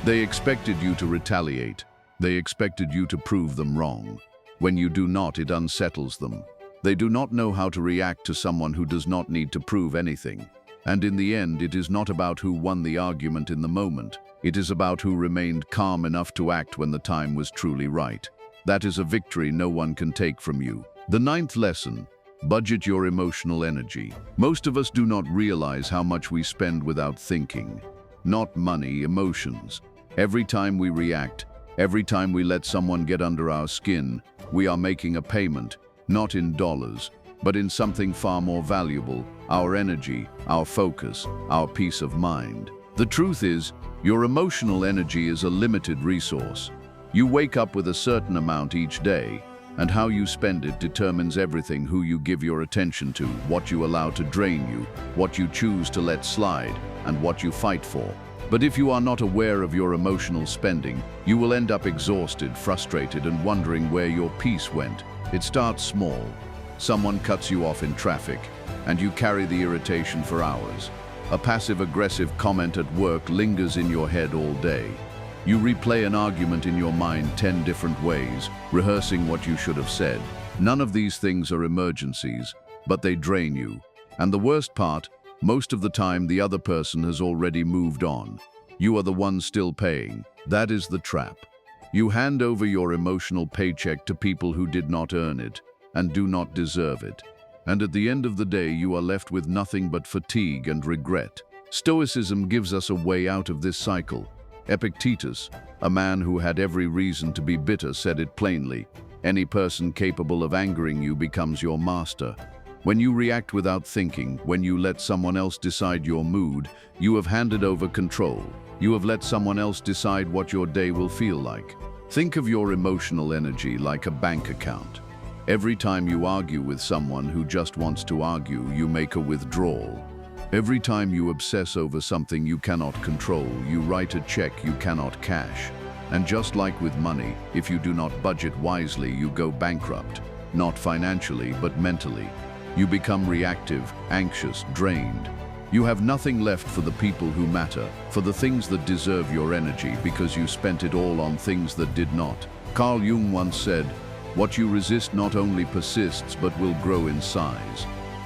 They expected you to retaliate. They expected you to prove them wrong. When you do not, it unsettles them. They do not know how to react to someone who does not need to prove anything. And in the end, it is not about who won the argument in the moment. It is about who remained calm enough to act when the time was truly right. That is a victory no one can take from you. The ninth lesson: budget your emotional energy. Most of us do not realize how much we spend without thinking. Not money, emotions. Every time we react, every time we let someone get under our skin, we are making a payment, not in dollars, but in something far more valuable: our energy, our focus, our peace of mind. The truth is, your emotional energy is a limited resource. You wake up with a certain amount each day, and how you spend it determines everything: who you give your attention to, what you allow to drain you, what you choose to let slide, and what you fight for. But if you are not aware of your emotional spending, you will end up exhausted, frustrated, and wondering where your peace went. It starts small. Someone cuts you off in traffic, and you carry the irritation for hours. A passive-aggressive comment at work lingers in your head all day. You replay an argument in your mind 10 different ways, rehearsing what you should have said. None of these things are emergencies, but they drain you. And the worst part, most of the time the other person has already moved on. You are the one still paying. That is the trap. You hand over your emotional paycheck to people who did not earn it and do not deserve it. And at the end of the day, you are left with nothing but fatigue and regret. Stoicism gives us a way out of this cycle. Epictetus, a man who had every reason to be bitter, said it plainly: any person capable of angering you becomes your master. When you react without thinking, when you let someone else decide your mood, you have handed over control. You have let someone else decide what your day will feel like. Think of your emotional energy like a bank account. Every time you argue with someone who just wants to argue, you make a withdrawal. Every time you obsess over something you cannot control, you write a check you cannot cash. And just like with money, if you do not budget wisely, you go bankrupt. Not financially, but mentally. You become reactive, anxious, drained. You have nothing left for the people who matter, for the things that deserve your energy, because you spent it all on things that did not. Carl Jung once said, "What you resist not only persists, but will grow in size."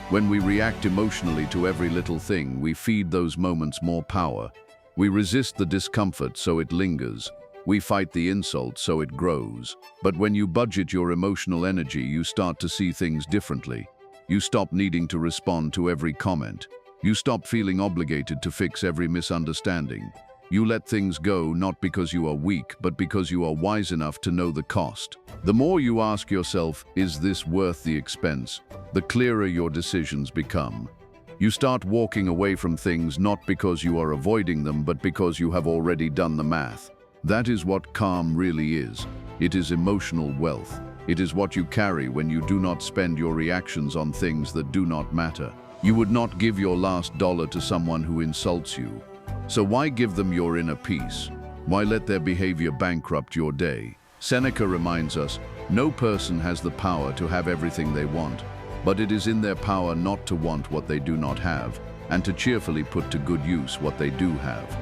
When we react emotionally to every little thing, we feed those moments more power. We resist the discomfort so it lingers. We fight the insult so it grows. But when you budget your emotional energy, you start to see things differently. You stop needing to respond to every comment. You stop feeling obligated to fix every misunderstanding. You let things go, not because you are weak, but because you are wise enough to know the cost. The more you ask yourself, is this worth the expense, the clearer your decisions become. You start walking away from things not because you are avoiding them, but because you have already done the math. That is what calm really is. It is emotional wealth. It is what you carry when you do not spend your reactions on things that do not matter. You would not give your last dollar to someone who insults you. So why give them your inner peace? Why let their behavior bankrupt your day? Seneca reminds us, no person has the power to have everything they want, but it is in their power not to want what they do not have, and to cheerfully put to good use what they do have.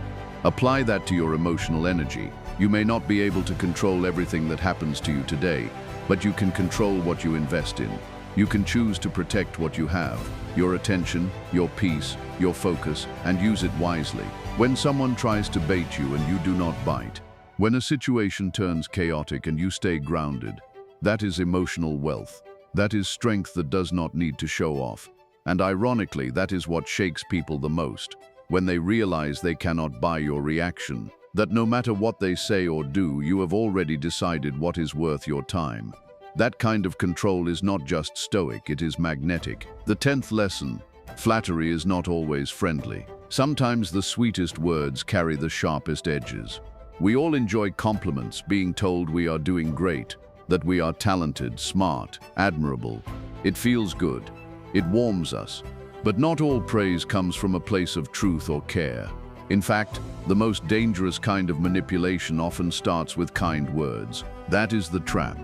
Apply that to your emotional energy. You may not be able to control everything that happens to you today, but you can control what you invest in. You can choose to protect what you have, your attention, your peace, your focus, and use it wisely. When someone tries to bait you and you do not bite, when a situation turns chaotic and you stay grounded, that is emotional wealth. That is strength that does not need to show off. And ironically, that is what shakes people the most, when they realize they cannot buy your reaction, that no matter what they say or do, you have already decided what is worth your time. That kind of control is not just stoic, it is magnetic. The 10th lesson: flattery is not always friendly. Sometimes the sweetest words carry the sharpest edges. We all enjoy compliments, being told we are doing great, that we are talented, smart, admirable. It feels good. It warms us. But not all praise comes from a place of truth or care. In fact, the most dangerous kind of manipulation often starts with kind words. That is the trap.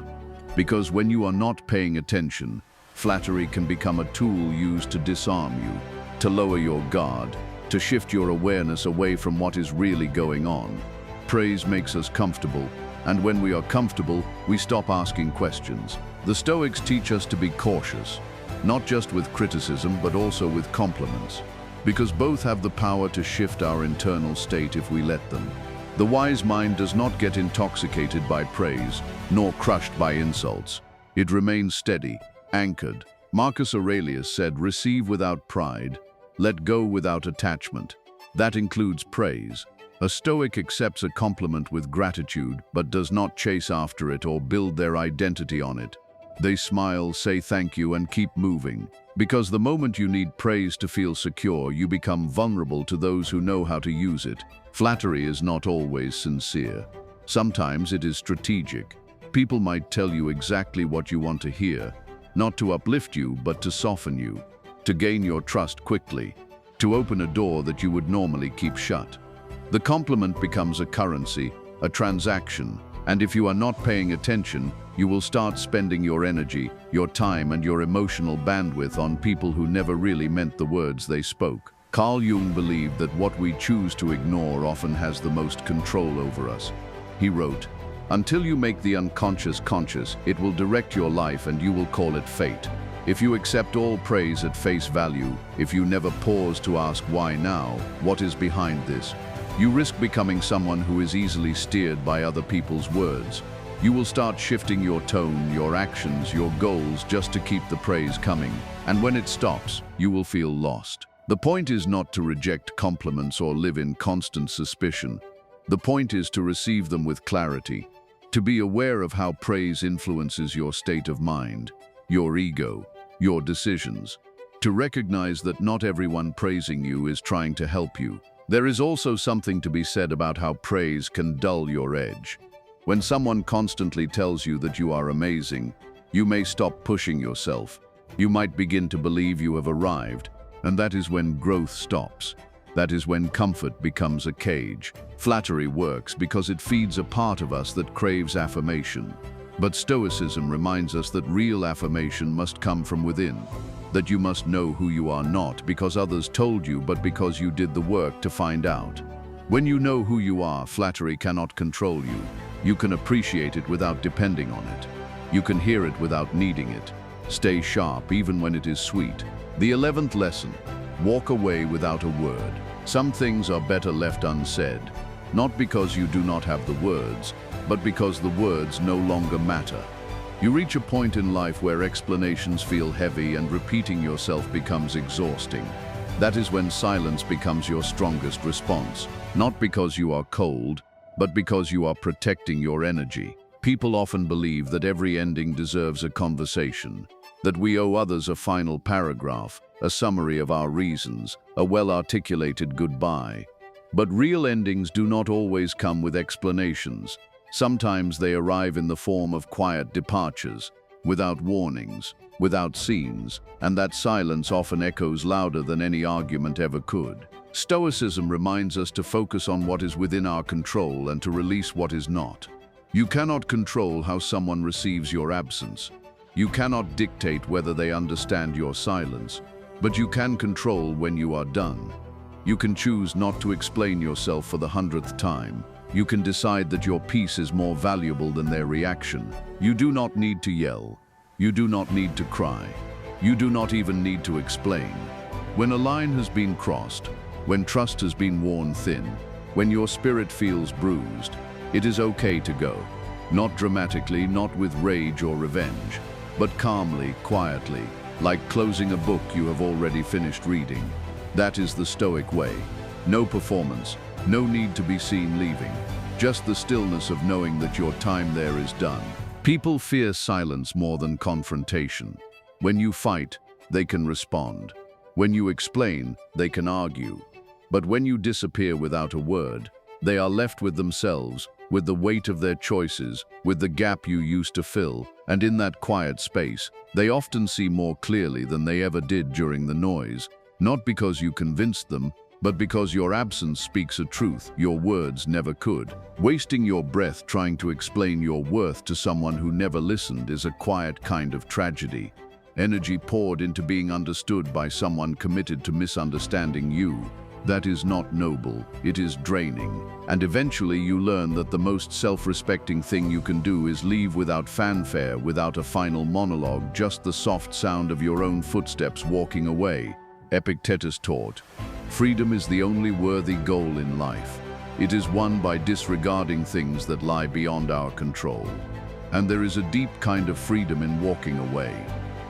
Because when you are not paying attention, flattery can become a tool used to disarm you, to lower your guard, to shift your awareness away from what is really going on. Praise makes us comfortable, and when we are comfortable, we stop asking questions. The Stoics teach us to be cautious, not just with criticism, but also with compliments. because both have the power to shift our internal state if we let them. The wise mind does not get intoxicated by praise, nor crushed by insults. It remains steady, anchored. Marcus Aurelius said, "Receive without pride, let go without attachment." That includes praise. A Stoic accepts a compliment with gratitude, but does not chase after it or build their identity on it. They smile, say thank you, and keep moving. Because the moment you need praise to feel secure, you become vulnerable to those who know how to use it. Flattery is not always sincere. Sometimes it is strategic. People might tell you exactly what you want to hear, not to uplift you, but to soften you, to gain your trust quickly, to open a door that you would normally keep shut. The compliment becomes a currency, a transaction, and if you are not paying attention, you will start spending your energy, your time, and your emotional bandwidth on people who never really meant the words they spoke. Carl Jung believed that what we choose to ignore often has the most control over us. He wrote, "Until you make the unconscious conscious, it will direct your life and you will call it fate. If you accept all praise at face value, if you never pause to ask why now, what is behind this, you risk becoming someone who is easily steered by other people's words. You will start shifting your tone, your actions, your goals just to keep the praise coming. And when it stops, you will feel lost." The point is not to reject compliments or live in constant suspicion. The point is to receive them with clarity, to be aware of how praise influences your state of mind, your ego, your decisions, to recognize that not everyone praising you is trying to help you. There is also something to be said about how praise can dull your edge. When someone constantly tells you that you are amazing, you may stop pushing yourself. You might begin to believe you have arrived, and that is when growth stops. That is when comfort becomes a cage. Flattery works because it feeds a part of us that craves affirmation. But Stoicism reminds us that real affirmation must come from within, that you must know who you are not because others told you, but because you did the work to find out. When you know who you are, flattery cannot control you. You can appreciate it without depending on it. You can hear it without needing it. Stay sharp even when it is sweet. The 11th lesson: walk away without a word. Some things are better left unsaid, not because you do not have the words, but because the words no longer matter. You reach a point in life where explanations feel heavy and repeating yourself becomes exhausting. That is when silence becomes your strongest response, not because you are cold, but because you are protecting your energy. People often believe that every ending deserves a conversation, that we owe others a final paragraph, a summary of our reasons, a well-articulated goodbye. But real endings do not always come with explanations. Sometimes they arrive in the form of quiet departures, without warnings, without scenes, and that silence often echoes louder than any argument ever could. Stoicism reminds us to focus on what is within our control and to release what is not. You cannot control how someone receives your absence. You cannot dictate whether they understand your silence, but you can control when you are done. You can choose not to explain yourself for the 100th time. You can decide that your peace is more valuable than their reaction. You do not need to yell. You do not need to cry. You do not even need to explain. When a line has been crossed, when trust has been worn thin, when your spirit feels bruised, it is okay to go. Not dramatically, not with rage or revenge, but calmly, quietly, like closing a book you have already finished reading. That is the Stoic way. No performance, no need to be seen leaving, just the stillness of knowing that your time there is done. People fear silence more than confrontation. When you fight, they can respond. When you explain, they can argue. But when you disappear without a word, they are left with themselves, with the weight of their choices, with the gap you used to fill, and in that quiet space, they often see more clearly than they ever did during the noise, not because you convinced them, but because your absence speaks a truth your words never could. Wasting your breath trying to explain your worth to someone who never listened is a quiet kind of tragedy. Energy poured into being understood by someone committed to misunderstanding you. That is not noble, it is draining. And eventually you learn that the most self-respecting thing you can do is leave without fanfare, without a final monologue, just the soft sound of your own footsteps walking away. Epictetus taught, Freedom is the only worthy goal in life. It is won by disregarding things that lie beyond our control. And there is a deep kind of freedom in walking away.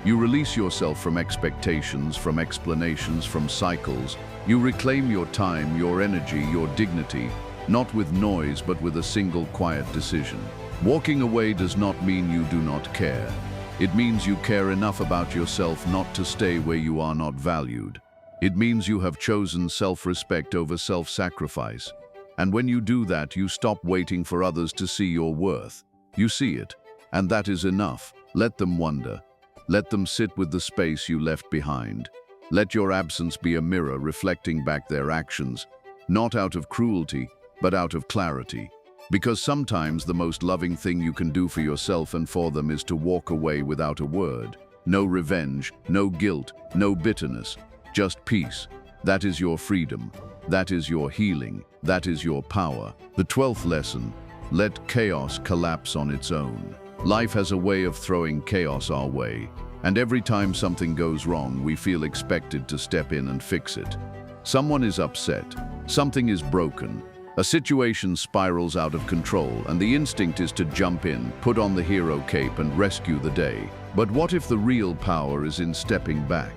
You release yourself from expectations, from explanations, from cycles. You reclaim your time, your energy, your dignity, not with noise, but with a single quiet decision. Walking away does not mean you do not care. It means you care enough about yourself not to stay where you are not valued. It means you have chosen self-respect over self-sacrifice. And when you do that, you stop waiting for others to see your worth. You see it, and that is enough. Let them wonder. Let them sit with the space you left behind. Let your absence be a mirror reflecting back their actions, not out of cruelty, but out of clarity. Because sometimes the most loving thing you can do for yourself and for them is to walk away without a word. No revenge, no guilt, no bitterness, just peace. That is your freedom. That is your healing. That is your power. The 12th lesson: let chaos collapse on its own. Life has a way of throwing chaos our way, and every time something goes wrong, we feel expected to step in and fix it. Someone is upset, something is broken, a situation spirals out of control, and the instinct is to jump in, put on the hero cape, and rescue the day. But what if the real power is in stepping back?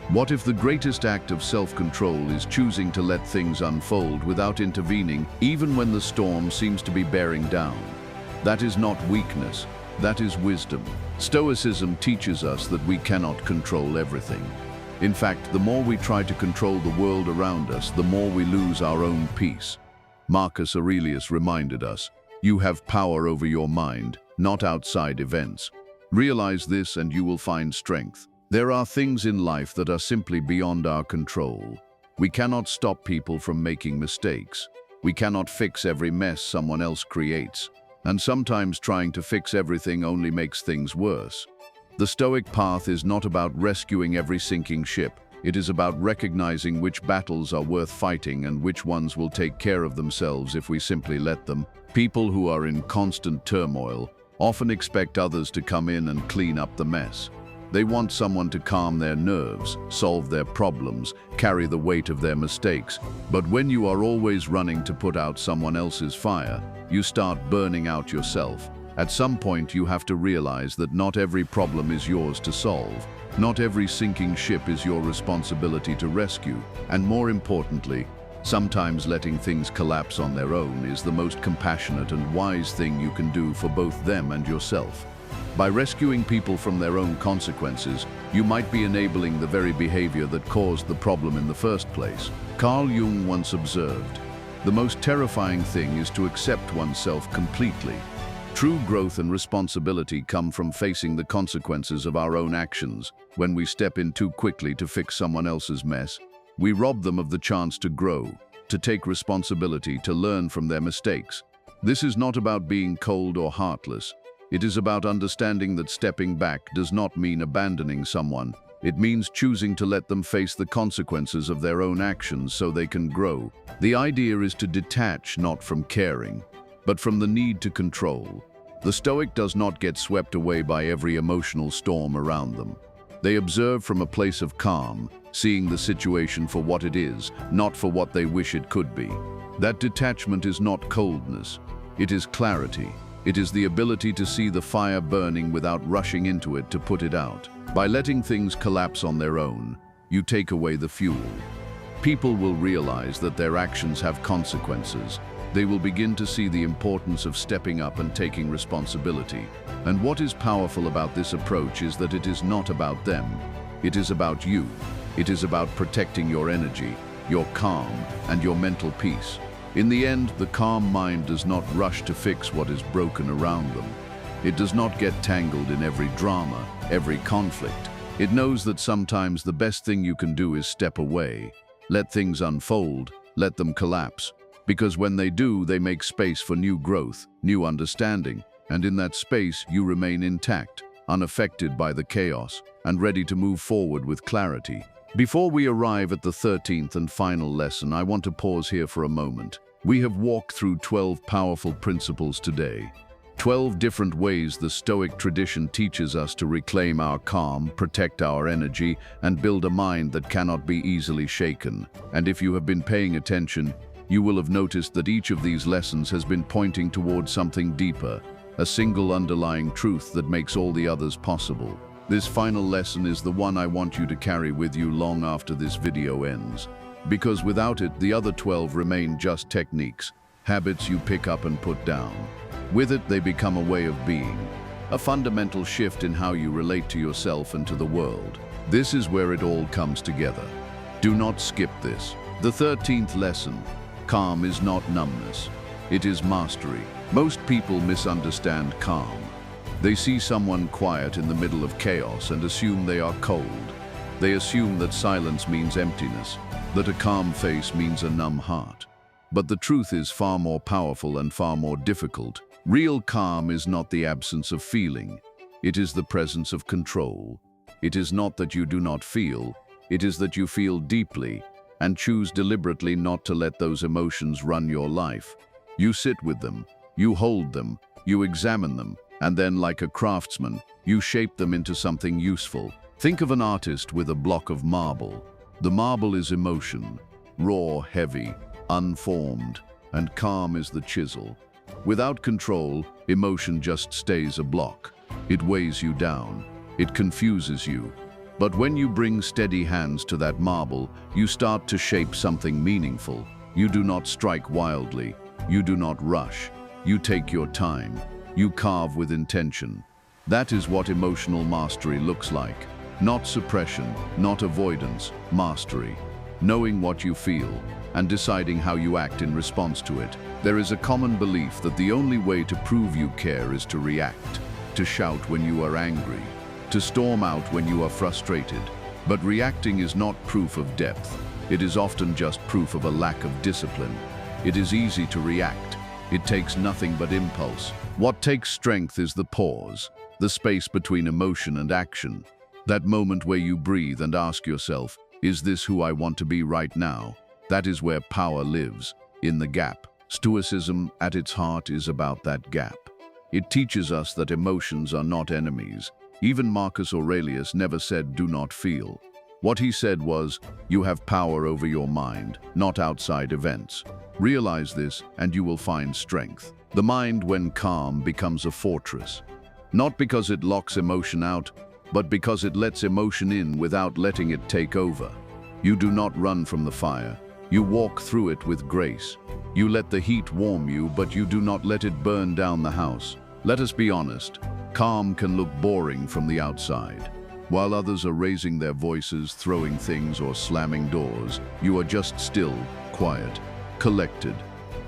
What if the greatest act of self-control is choosing to let things unfold without intervening, even when the storm seems to be bearing down? That is not weakness. That is wisdom. Stoicism teaches us that we cannot control everything. In fact, the more we try to control the world around us, the more we lose our own peace. Marcus Aurelius reminded us, you have power over your mind, not outside events. Realize this and you will find strength. There are things in life that are simply beyond our control. We cannot stop people from making mistakes. We cannot fix every mess someone else creates. And sometimes trying to fix everything only makes things worse. The Stoic path is not about rescuing every sinking ship. It is about recognizing which battles are worth fighting and which ones will take care of themselves if we simply let them. People who are in constant turmoil often expect others to come in and clean up the mess. They want someone to calm their nerves, solve their problems, carry the weight of their mistakes. But when you are always running to put out someone else's fire, you start burning out yourself. At some point, you have to realize that not every problem is yours to solve. Not every sinking ship is your responsibility to rescue. And more importantly, sometimes letting things collapse on their own is the most compassionate and wise thing you can do for both them and yourself. By rescuing people from their own consequences, you might be enabling the very behavior that caused the problem in the first place. Carl Jung once observed, "The most terrifying thing is to accept oneself completely." True growth and responsibility come from facing the consequences of our own actions. When we step in too quickly to fix someone else's mess, we rob them of the chance to grow, to take responsibility, to learn from their mistakes. This is not about being cold or heartless. It is about understanding that stepping back does not mean abandoning someone. It means choosing to let them face the consequences of their own actions so they can grow. The idea is to detach not from caring, but from the need to control. The Stoic does not get swept away by every emotional storm around them. They observe from a place of calm, seeing the situation for what it is, not for what they wish it could be. That detachment is not coldness. It is clarity. It is the ability to see the fire burning without rushing into it to put it out. By letting things collapse on their own, you take away the fuel. People will realize that their actions have consequences. They will begin to see the importance of stepping up and taking responsibility. And what is powerful about this approach is that it is not about them. It is about you. It is about protecting your energy, your calm, and your mental peace. In the end, the calm mind does not rush to fix what is broken around them. It does not get tangled in every drama, every conflict. It knows that sometimes the best thing you can do is step away. Let things unfold, let them collapse. Because when they do, they make space for new growth, new understanding, and in that space you remain intact, unaffected by the chaos, and ready to move forward with clarity. Before we arrive at the 13th and final lesson, I want to pause here for a moment. We have walked through 12 powerful principles today. 12 different ways the Stoic tradition teaches us to reclaim our calm, protect our energy, and build a mind that cannot be easily shaken. And if you have been paying attention, you will have noticed that each of these lessons has been pointing towards something deeper, a single underlying truth that makes all the others possible. This final lesson is the one I want you to carry with you long after this video ends. Because without it, the other 12 remain just techniques, habits you pick up and put down. With it, they become a way of being, a fundamental shift in how you relate to yourself and to the world. This is where it all comes together. Do not skip this. The 13th lesson: calm is not numbness. It is mastery. Most people misunderstand calm. They see someone quiet in the middle of chaos and assume they are cold. They assume that silence means emptiness, that a calm face means a numb heart. But the truth is far more powerful and far more difficult. Real calm is not the absence of feeling. It is the presence of control. It is not that you do not feel. It is that you feel deeply and choose deliberately not to let those emotions run your life. You sit with them, you hold them, you examine them, and then, like a craftsman, you shape them into something useful. Think of an artist with a block of marble. The marble is emotion, raw, heavy, unformed, and calm is the chisel. Without control, emotion just stays a block. It weighs you down. It confuses you. But when you bring steady hands to that marble, you start to shape something meaningful. You do not strike wildly. You do not rush. You take your time. You carve with intention. That is what emotional mastery looks like. Not suppression, not avoidance, mastery. Knowing what you feel and deciding how you act in response to it. There is a common belief that the only way to prove you care is to react, to shout when you are angry, to storm out when you are frustrated. But reacting is not proof of depth. It is often just proof of a lack of discipline. It is easy to react. It takes nothing but impulse. What takes strength is the pause, the space between emotion and action. That moment where you breathe and ask yourself, is this who I want to be right now? That is where power lives, in the gap. Stoicism, at its heart, is about that gap. It teaches us that emotions are not enemies. Even Marcus Aurelius never said, "Do not feel." What he said was, you have power over your mind, not outside events. Realize this, and you will find strength. The mind, when calm, becomes a fortress. Not because it locks emotion out, but because it lets emotion in without letting it take over. You do not run from the fire. You walk through it with grace. You let the heat warm you, but you do not let it burn down the house. Let us be honest. Calm can look boring from the outside. While others are raising their voices, throwing things, or slamming doors, you are just still, quiet, collected.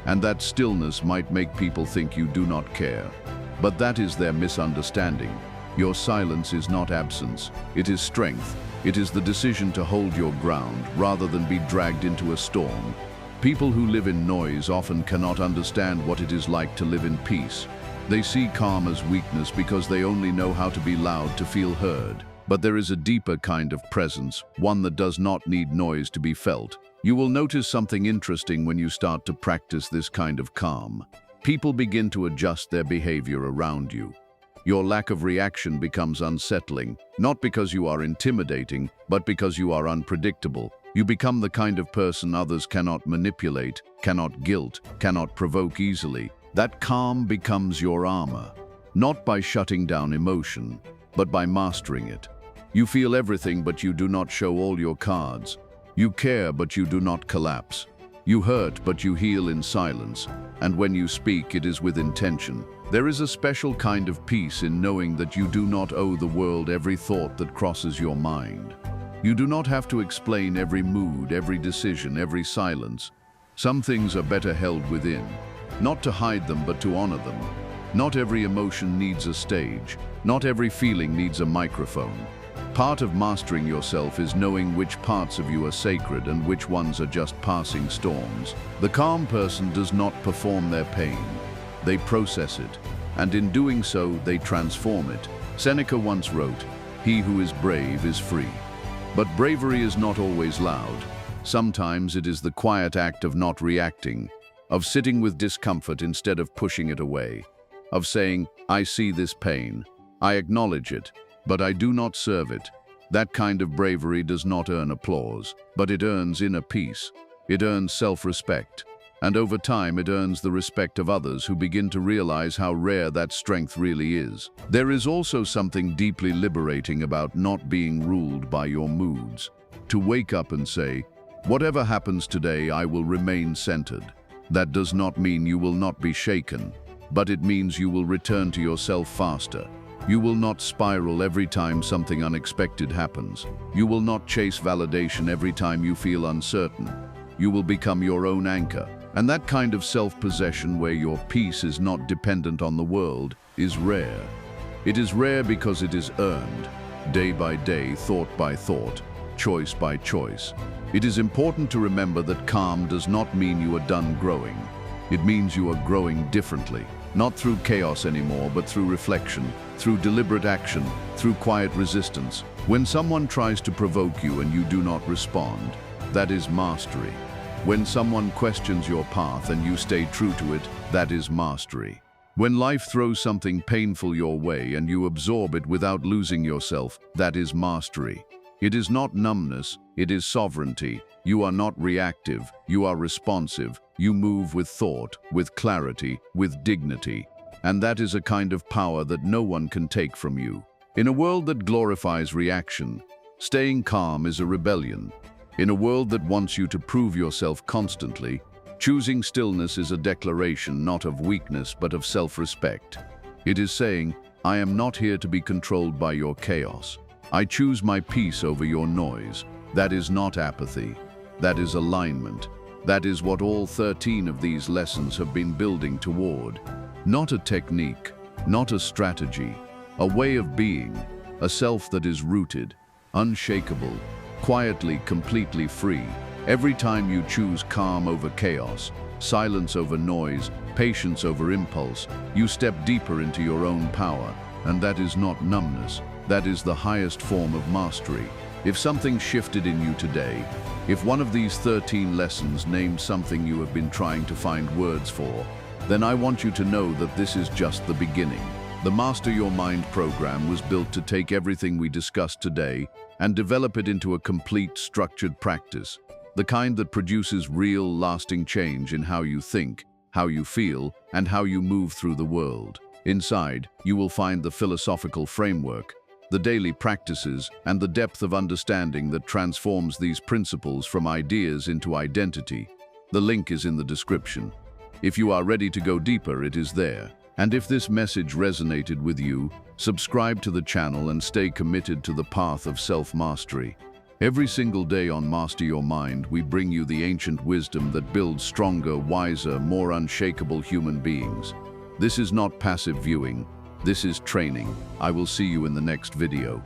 And that stillness might make people think you do not care. But that is their misunderstanding. Your silence is not absence. It is strength. It is the decision to hold your ground rather than be dragged into a storm. People who live in noise often cannot understand what it is like to live in peace. They see calm as weakness because they only know how to be loud to feel heard. But there is a deeper kind of presence, one that does not need noise to be felt. You will notice something interesting when you start to practice this kind of calm. People begin to adjust their behavior around you. Your lack of reaction becomes unsettling, not because you are intimidating, but because you are unpredictable. You become the kind of person others cannot manipulate, cannot guilt, cannot provoke easily. That calm becomes your armor, not by shutting down emotion, but by mastering it. You feel everything, but you do not show all your cards. You care, but you do not collapse. You hurt, but you heal in silence. And when you speak, it is with intention. There is a special kind of peace in knowing that you do not owe the world every thought that crosses your mind. You do not have to explain every mood, every decision, every silence. Some things are better held within, not to hide them, but to honor them. Not every emotion needs a stage. Not every feeling needs a microphone. Part of mastering yourself is knowing which parts of you are sacred and which ones are just passing storms. The calm person does not perform their pain. They process it, and in doing so, they transform it. Seneca once wrote, "He who is brave is free." But bravery is not always loud. Sometimes it is the quiet act of not reacting, of sitting with discomfort instead of pushing it away, of saying, I see this pain, I acknowledge it, but I do not serve it. That kind of bravery does not earn applause, but it earns inner peace. It earns self-respect. And over time, it earns the respect of others who begin to realize how rare that strength really is. There is also something deeply liberating about not being ruled by your moods. To wake up and say, whatever happens today, I will remain centered. That does not mean you will not be shaken, but it means you will return to yourself faster. You will not spiral every time something unexpected happens. You will not chase validation every time you feel uncertain. You will become your own anchor. And that kind of self-possession where your peace is not dependent on the world is rare. It is rare because it is earned, day by day, thought by thought, choice by choice. It is important to remember that calm does not mean you are done growing. It means you are growing differently, not through chaos anymore, but through reflection, through deliberate action, through quiet resistance. When someone tries to provoke you and you do not respond, that is mastery. When someone questions your path and you stay true to it, that is mastery. When life throws something painful your way and you absorb it without losing yourself, that is mastery. It is not numbness, it is sovereignty. You are not reactive, you are responsive. You move with thought, with clarity, with dignity. And that is a kind of power that no one can take from you. In a world that glorifies reaction, staying calm is a rebellion. In a world that wants you to prove yourself constantly, choosing stillness is a declaration not of weakness but of self-respect. It is saying, I am not here to be controlled by your chaos. I choose my peace over your noise. That is not apathy. That is alignment. That is what all 13 of these lessons have been building toward. Not a technique, not a strategy, a way of being, a self that is rooted, unshakable, quietly, completely free. Every time you choose calm over chaos, silence over noise, patience over impulse, you step deeper into your own power. And that is not numbness. That is the highest form of mastery. If something shifted in you today, if one of these 13 lessons named something you have been trying to find words for, then I want you to know that this is just the beginning. The Master Your Mind program was built to take everything we discussed today and develop it into a complete, structured practice, the kind that produces real, lasting change in how you think, how you feel, and how you move through the world. Inside, you will find the philosophical framework, the daily practices, and the depth of understanding that transforms these principles from ideas into identity. The link is in the description. If you are ready to go deeper, it is there. And if this message resonated with you, subscribe to the channel and stay committed to the path of self-mastery. Every single day on Master Your Mind, we bring you the ancient wisdom that builds stronger, wiser, more unshakable human beings. This is not passive viewing. This is training. I will see you in the next video.